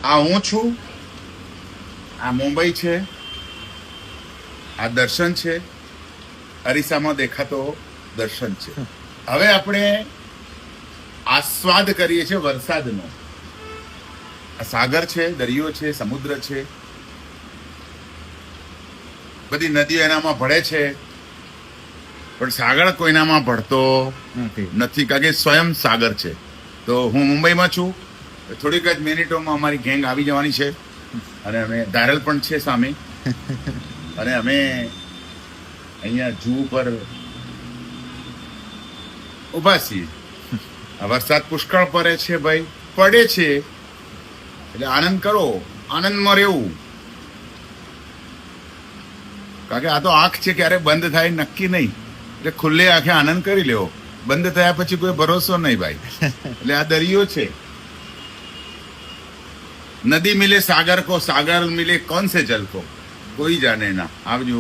આ હું છું, આ મુંબઈ છે, આ દર્શન છે, અરીસામાં દેખાતો દર્શન છે. હવે આપણે આસ્વાદ કરીએ છીએ વરસાદનો. આ સાગર છે, દરિયો છે, સમુદ્ર છે, બધી નદીઓ એનામાં ભળે છે, પણ સાગર કોઈનામાં ભળતો નથી, કારણ કે સ્વયં સાગર છે. તો હું મુંબઈમાં છું, થોડીક જ મિનિટોમાં અમારી ગેંગ આવી જવાની છે, અને અમે ધારલ પણ છે સામે, અને અમે અહીંયા જૂ પર ઊભા છીએ. આ વરસાદ પુષ્કળ પડે છે ભાઈ, પડે છે એટલે આનંદ કરો, આનંદમાં રહેવું, કારણ કે આ તો આંખ છે, ક્યારે બંધ થાય નક્કી નહીં, એટલે ખુલ્લે આંખે આનંદ કરી લેવો. બંધ થયા પછી કોઈ ભરોસો નહીં ભાઈ. એટલે આ દરિયો છે, નદી મિલે સાગર કો, સાગર મિલે કોણ સે જલ કો, કોઈ જાને ના. આવજો.